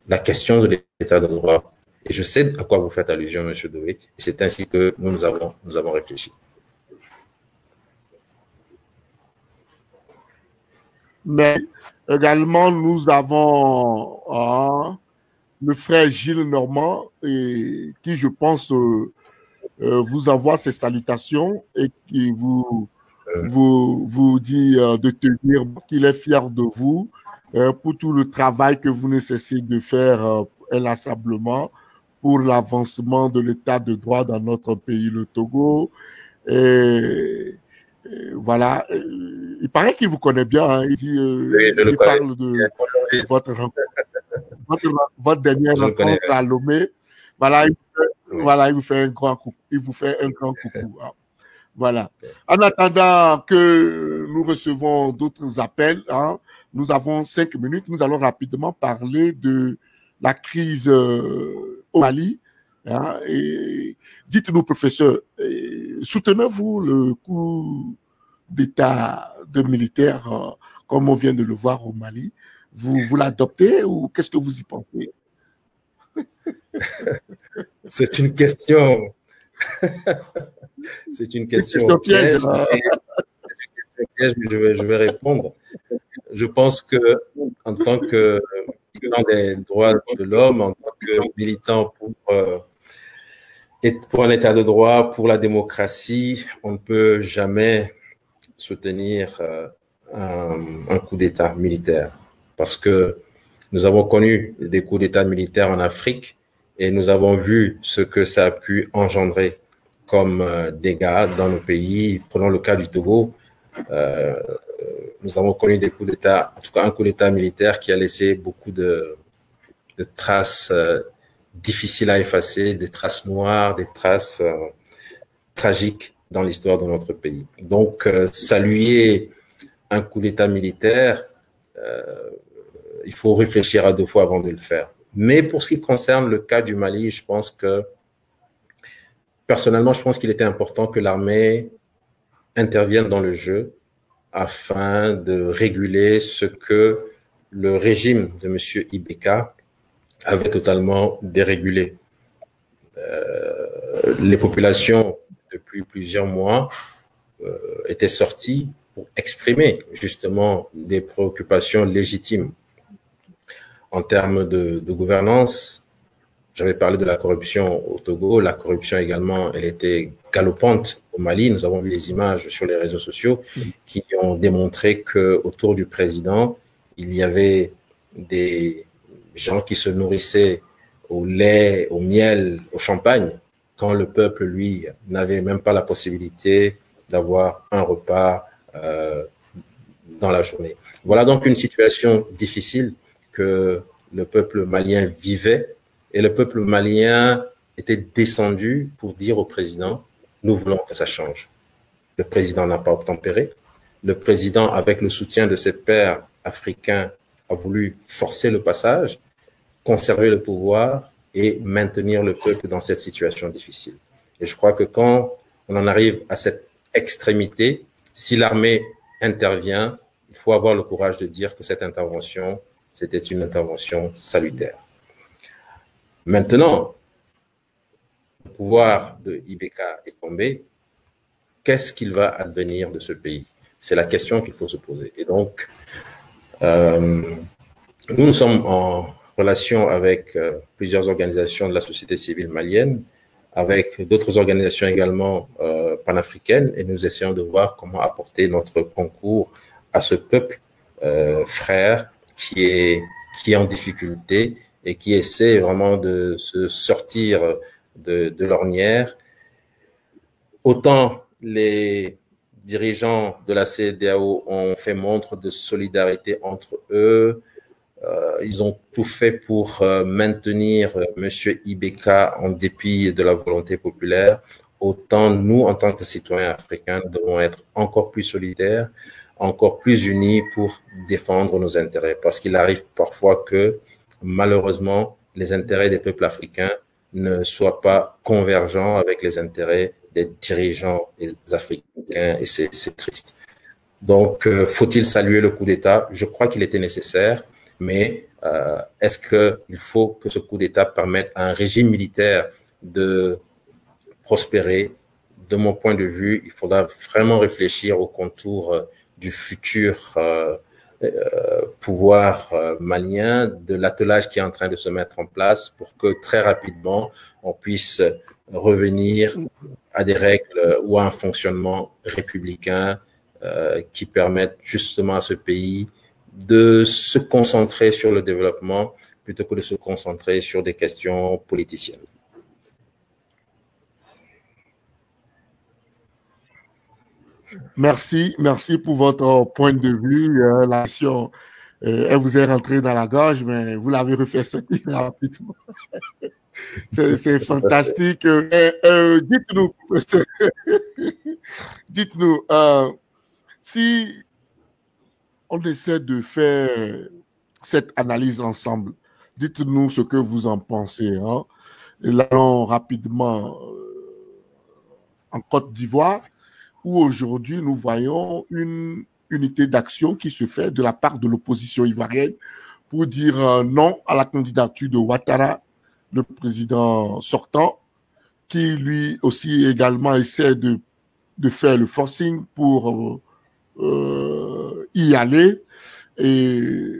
[SPEAKER 2] la question de l'état de droit. Et je sais à quoi vous faites allusion, M. Doué, et c'est ainsi que nous avons réfléchi.
[SPEAKER 1] Mais également, nous avons le frère Gilles Normand, qui, je pense, vous envoie ses salutations et qui vous dit de tenir, qu'il est fier de vous pour tout le travail que vous nécessitez de faire inlassablement pour l'avancement de l'état de droit dans notre pays, le Togo. Et voilà. Il paraît qu'il vous connaît bien. Hein. Il dit, il parle de votre rencontre. Votre dernière rencontre à Lomé, voilà, il vous fait un grand coucou. Il vous fait un grand coucou. Hein. Voilà. En attendant que nous recevons d'autres appels, hein, nous avons 5 minutes. Nous allons rapidement parler de la crise au Mali. Hein, et dites-nous, professeur, soutenez-vous le coup d'État de militaire comme on vient de le voir au Mali? Vous l'adoptez ou qu'est-ce que vous y pensez?
[SPEAKER 2] C'est une question. C'est une question piège. Mais je vais répondre. Je pense que, en tant que militant des droits de l'homme, en tant que militant pour un état de droit, pour la démocratie, on ne peut jamais soutenir un coup d'État militaire. Parce que nous avons connu des coups d'État militaires en Afrique et nous avons vu ce que ça a pu engendrer comme dégâts dans nos pays. Prenons le cas du Togo. Nous avons connu des coups d'État, en tout cas un coup d'État militaire qui a laissé beaucoup de traces difficiles à effacer, des traces noires, des traces tragiques dans l'histoire de notre pays. Donc, saluer un coup d'État militaire, il faut réfléchir à 2 fois avant de le faire. Mais pour ce qui concerne le cas du Mali, je pense que, personnellement, je pense qu'il était important que l'armée intervienne dans le jeu afin de réguler ce que le régime de M. Ibeka avait totalement dérégulé. Les populations, depuis plusieurs mois, étaient sorties pour exprimer justement des préoccupations légitimes en termes de gouvernance. J'avais parlé de la corruption au Togo. La corruption également, elle était galopante au Mali. Nous avons vu des images sur les réseaux sociaux qui ont démontré que autour du président, il y avait des gens qui se nourrissaient au lait, au miel, au champagne, quand le peuple, lui, n'avait même pas la possibilité d'avoir un repas dans la journée. Voilà donc une situation difficile que le peuple malien vivait, et le peuple malien était descendu pour dire au président, nous voulons que ça change. Le président n'a pas obtempéré. Le président, avec le soutien de ses pairs africains, a voulu forcer le passage, conserver le pouvoir et maintenir le peuple dans cette situation difficile. Et je crois que quand on en arrive à cette extrémité, Si l'armée intervient, il faut avoir le courage de dire que cette intervention, c'était une intervention salutaire. Maintenant, le pouvoir de Ibeka est tombé. Qu'est-ce qu'il va advenir de ce pays? C'est la question qu'il faut se poser. Et donc, nous sommes en relation avec plusieurs organisations de la société civile malienne, avec d'autres organisations également panafricaines, et nous essayons de voir comment apporter notre concours à ce peuple frère qui est en difficulté et qui essaie vraiment de se sortir de l'ornière. Autant les dirigeants de la CEDEAO ont fait montre de solidarité entre eux, ils ont tout fait pour maintenir M. Ibeka en dépit de la volonté populaire. Autant nous, en tant que citoyens africains, devons être encore plus solidaires, encore plus unis pour défendre nos intérêts. Parce qu'il arrive parfois que, malheureusement, les intérêts des peuples africains ne soient pas convergents avec les intérêts des dirigeants africains, et c'est triste. Donc, faut-il saluer le coup d'État? Je crois qu'il était nécessaire. Mais est-ce qu'il faut que ce coup d'État permette à un régime militaire de prospérer? De mon point de vue, il faudra vraiment réfléchir au contour du futur pouvoir malien, de l'attelage qui est en train de se mettre en place pour que très rapidement, on puisse revenir à des règles ou à un fonctionnement républicain qui permettent justement à ce pays de se concentrer sur le développement plutôt que de se concentrer sur des questions politiciennes.
[SPEAKER 1] Merci pour votre point de vue. La question, elle vous est rentrée dans la gorge, mais vous l'avez refait sortir rapidement. C'est fantastique. Dites-nous, professeur, dites-nous, si on essaie de faire cette analyse ensemble, dites-nous ce que vous en pensez. Hein. Et là, allons rapidement en Côte d'Ivoire, où aujourd'hui nous voyons une unité d'action qui se fait de la part de l'opposition ivoirienne pour dire non à la candidature de Ouattara, le président sortant, qui lui aussi également essaie de faire le forcing pour y aller. Et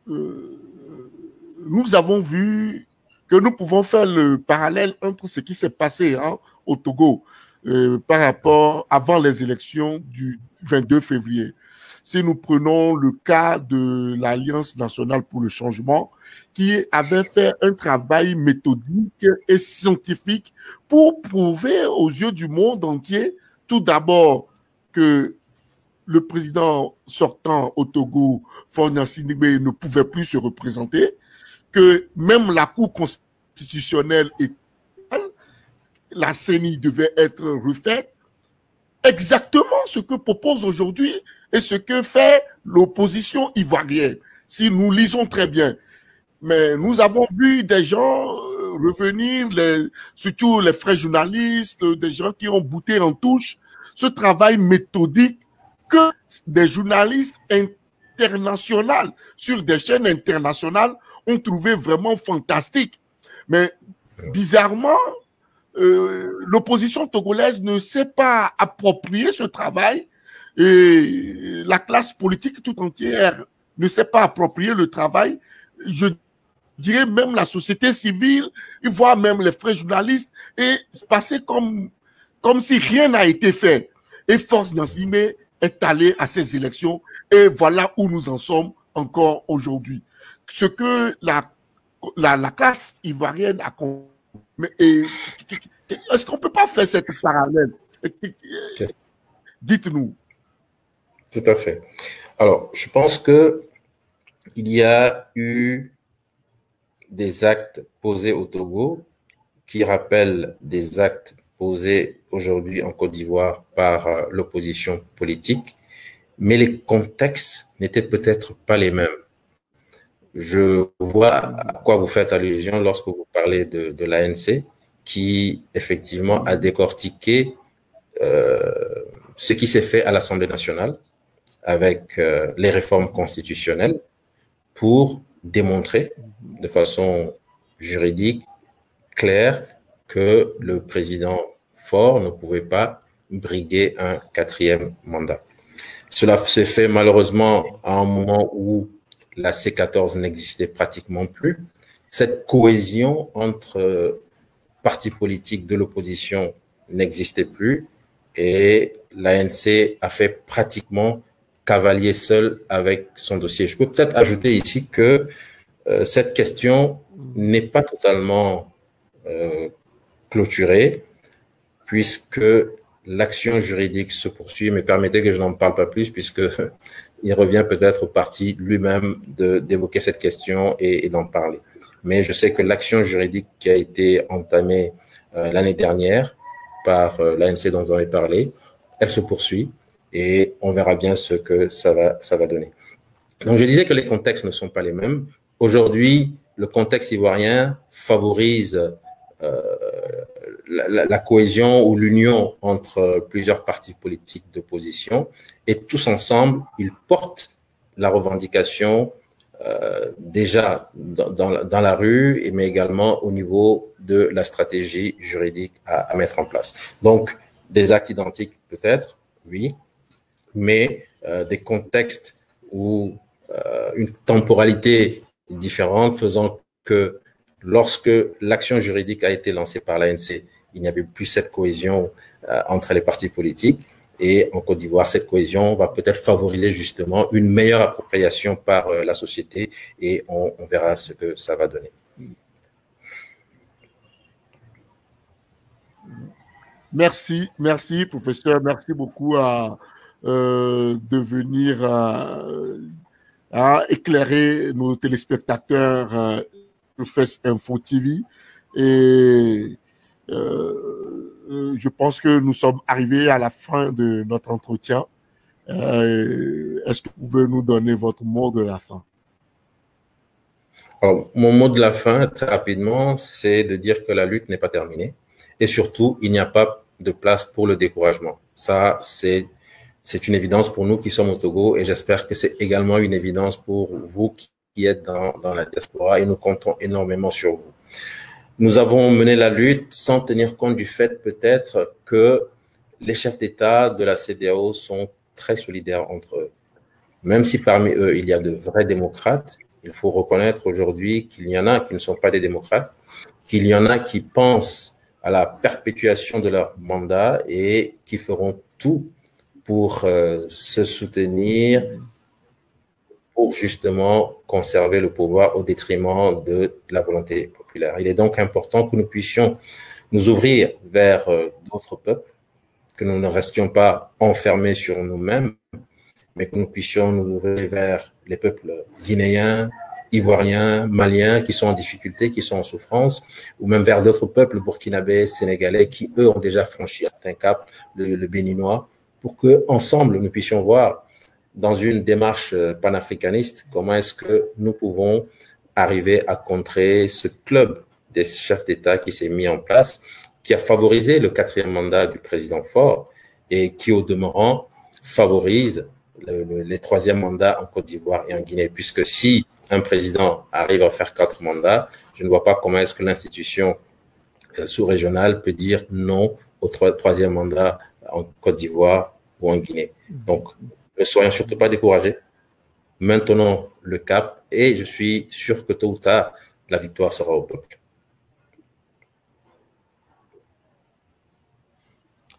[SPEAKER 1] nous avons vu que nous pouvons faire le parallèle entre ce qui s'est passé au Togo par rapport avant les élections du 22 février. Si nous prenons le cas de l'Alliance nationale pour le changement, qui avait fait un travail méthodique et scientifique pour prouver aux yeux du monde entier, tout d'abord, que le président sortant au Togo, Faure Gnassingbé, ne pouvait plus se représenter, que même la Cour constitutionnelle et la CENI devait être refaite, exactement ce que propose aujourd'hui et ce que fait l'opposition ivoirienne. Si nous lisons très bien, mais nous avons vu des gens revenir, surtout les frères journalistes, des gens qui ont bouté en touche ce travail méthodique que des journalistes internationaux sur des chaînes internationales ont trouvé vraiment fantastique. Mais bizarrement, l'opposition togolaise ne s'est pas approprié ce travail et la classe politique tout entière ne s'est pas approprié le travail. Je dirais même la société civile, voire même les frères journalistes, et c'est passé comme si rien n'a été fait. Et Faure Gnassingbé est allé à ces élections et voilà où nous en sommes encore aujourd'hui. Ce que la classe ivoirienne a compris. Est-ce qu'on ne peut pas faire cette parallèle? Dites-nous.
[SPEAKER 2] Tout à fait. Alors, je pense que il y a eu des actes posés au Togo qui rappellent des actes posés aujourd'hui en Côte d'Ivoire par l'opposition politique, mais les contextes n'étaient peut-être pas les mêmes. Je vois à quoi vous faites allusion lorsque vous parlez de l'ANC, qui effectivement a décortiqué ce qui s'est fait à l'Assemblée nationale avec les réformes constitutionnelles pour démontrer de façon juridique, claire, que le président Faure ne pouvait pas briguer un 4e mandat. Cela s'est fait malheureusement à un moment où la C14 n'existait pratiquement plus. Cette cohésion entre partis politiques de l'opposition n'existait plus et l'ANC a fait pratiquement cavalier seul avec son dossier. Je peux peut-être ajouter ici que cette question n'est pas totalement clôturée puisque l'action juridique se poursuit, mais permettez que je n'en parle pas plus puisque il revient peut-être au parti lui-même d'évoquer cette question et d'en parler. Mais je sais que l'action juridique qui a été entamée l'année dernière par l'ANC dont on avait parlé, elle se poursuit et on verra bien ce que ça va donner. Donc, je disais que les contextes ne sont pas les mêmes. Aujourd'hui, le contexte ivoirien favorise la cohésion ou l'union entre plusieurs partis politiques d'opposition et tous ensemble, ils portent la revendication déjà dans la rue, mais également au niveau de la stratégie juridique à mettre en place. Donc, des actes identiques peut-être, oui, mais des contextes ou une temporalité différente faisant que lorsque l'action juridique a été lancée par l'ANC, il n'y avait plus cette cohésion entre les partis politiques. Et en Côte d'Ivoire, cette cohésion va peut-être favoriser justement une meilleure appropriation par la société et on verra ce que ça va donner.
[SPEAKER 1] Merci, professeur. Merci beaucoup de venir à éclairer nos téléspectateurs de FES Info TV. Et je pense que nous sommes arrivés à la fin de notre entretien. Est-ce que vous pouvez nous donner votre mot de la fin?
[SPEAKER 2] Alors, mon mot de la fin, très rapidement, c'est de dire que la lutte n'est pas terminée. Et surtout, il n'y a pas de place pour le découragement. Ça, c'est une évidence pour nous qui sommes au Togo et j'espère que c'est également une évidence pour vous qui êtes dans la diaspora et nous comptons énormément sur vous. Nous avons mené la lutte sans tenir compte du fait peut-être que les chefs d'État de la CEDEAO sont très solidaires entre eux. Même si parmi eux, il y a de vrais démocrates, il faut reconnaître aujourd'hui qu'il y en a qui ne sont pas des démocrates, qu'il y en a qui pensent à la perpétuation de leur mandat et qui feront tout pour se soutenir, pour justement conserver le pouvoir au détriment de la volonté populaire. Il est donc important que nous puissions nous ouvrir vers d'autres peuples, que nous ne restions pas enfermés sur nous-mêmes, mais que nous puissions nous ouvrir vers les peuples guinéens, ivoiriens, maliens, qui sont en difficulté, qui sont en souffrance, ou même vers d'autres peuples burkinabés, sénégalais, qui, eux, ont déjà franchi certains caps, le béninois, pour que ensemble nous puissions voir dans une démarche panafricaniste comment est-ce que nous pouvons arriver à contrer ce club des chefs d'État qui s'est mis en place, qui a favorisé le 4e mandat du président Faure et qui, au demeurant, favorise les 3e mandats en Côte d'Ivoire et en Guinée, puisque si un président arrive à faire 4 mandats, je ne vois pas comment est-ce que l'institution sous-régionale peut dire non au 3e mandat en Côte d'Ivoire ou en Guinée. Donc, ne soyons surtout pas découragés. Maintenons le cap et je suis sûr que tôt ou tard, la victoire sera au peuple.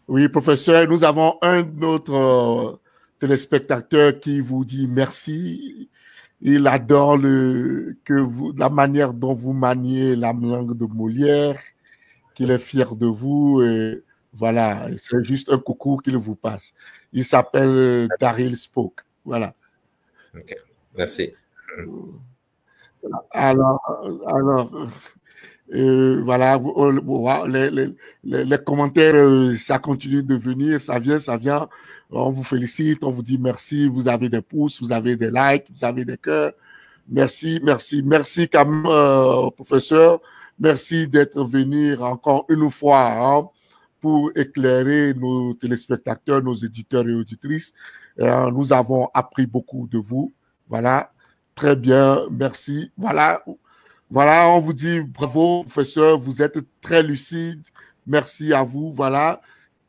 [SPEAKER 1] Oui, professeur, nous avons un autre téléspectateur qui vous dit merci. Il adore la manière dont vous maniez la langue de Molière, qu'il est fier de vous. Et voilà, c'est juste un coucou qu'il vous passe. Il s'appelle Daryl Spoke. Voilà.
[SPEAKER 2] Ok, merci.
[SPEAKER 1] Alors voilà, les commentaires, ça continue de venir, ça vient. On vous félicite, on vous dit merci. Vous avez des pouces, vous avez des likes, vous avez des cœurs. Merci quand même, professeur. Merci d'être venu encore une fois pour éclairer nos téléspectateurs, nos éditeurs et auditrices. Nous avons appris beaucoup de vous. Voilà, très bien, merci. Voilà, on vous dit bravo, professeur, vous êtes très lucide. Merci à vous. Voilà,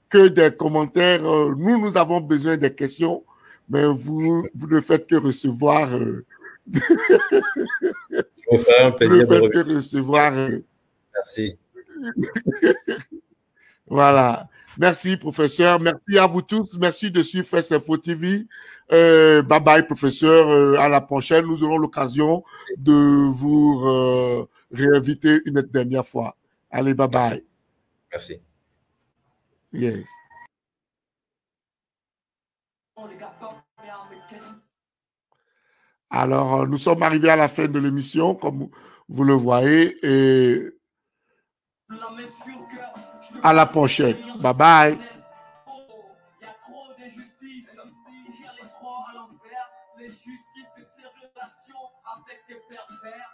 [SPEAKER 1] que des commentaires. Nous avons besoin des questions, mais vous ne faites que recevoir.
[SPEAKER 2] Je vous ferai un plaisir de revenir.
[SPEAKER 1] Que recevoir.
[SPEAKER 2] Merci.
[SPEAKER 1] Voilà. Merci, professeur. Merci à vous tous. Merci de suivre First Info TV. Bye bye, professeur. À la prochaine. Nous aurons l'occasion de vous réinviter une dernière fois. Allez, bye bye.
[SPEAKER 2] Merci.
[SPEAKER 1] Yes. Alors, nous sommes arrivés à la fin de l'émission, comme vous le voyez, et à la prochaine. Bye bye. Il y a trop d'injustice. Il y a les trois à l'envers. Les justices de ces relations avec des pervers.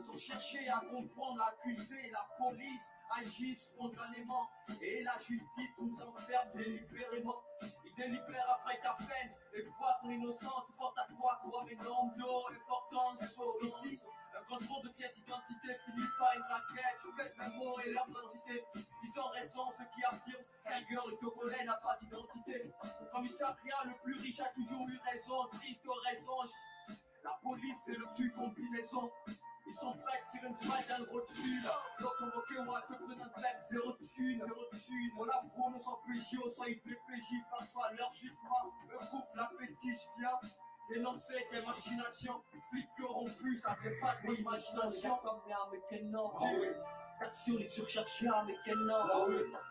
[SPEAKER 1] Sans chercher à comprendre l'accusé, la police agit spontanément. Et la justice nous enferme délibérément. Il délibère après ta peine. Et fois ton innocence, tu portes à toi quoi, mais non, l'importance ici. Un contrôle de pièces d'identité finit par une raquette. Je baisse mes mots et leur densité. Ils ont raison, ceux qui affirment qu'ailleurs le Togolais n'a pas d'identité. Le commissariat le plus riche a toujours eu raison, triste raison. La police c'est le tue combinaison. Ils sont prêts à tirer une balle dans le gros dessus. Leur convoquer ou à te présenter avec zéro thune. On la pro, nous sommes PJ, on soit IPPJ, parfois leur jugement. Le couple, l'appétit, je viens. Dénoncer des machinations, flics corrompus, ça fait pas de l'imagination. Mais quel nom, l'action est surchargée, mais quel nom.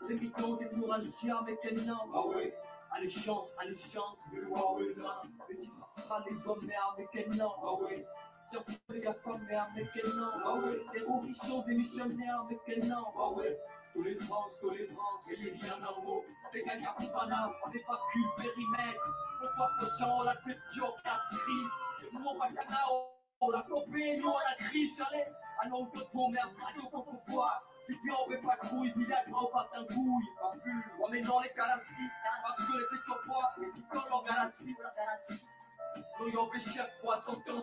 [SPEAKER 1] C'est mi-temps découragé, mais quel nom. Allégeance, les gommes, mais quel nom. Les gars comme merde, mais quel nom. Terroristes des missionnaires, mais quel nom. Tolérance, et les liens normaux. Les gars qui banal, des facules, périmètres. Pourquoi faut-on la tête crise. Nous on va canao, on l'a popé, nous on la crise. Allez, à nos autos, merde, à nos pouvoirs. Puis on veut pas de couilles, il y a grand pas d'un couille. On met dans les galassis, parce que les écopois, ils collent leur galassie. Nous y ont fait chef, 60 ans.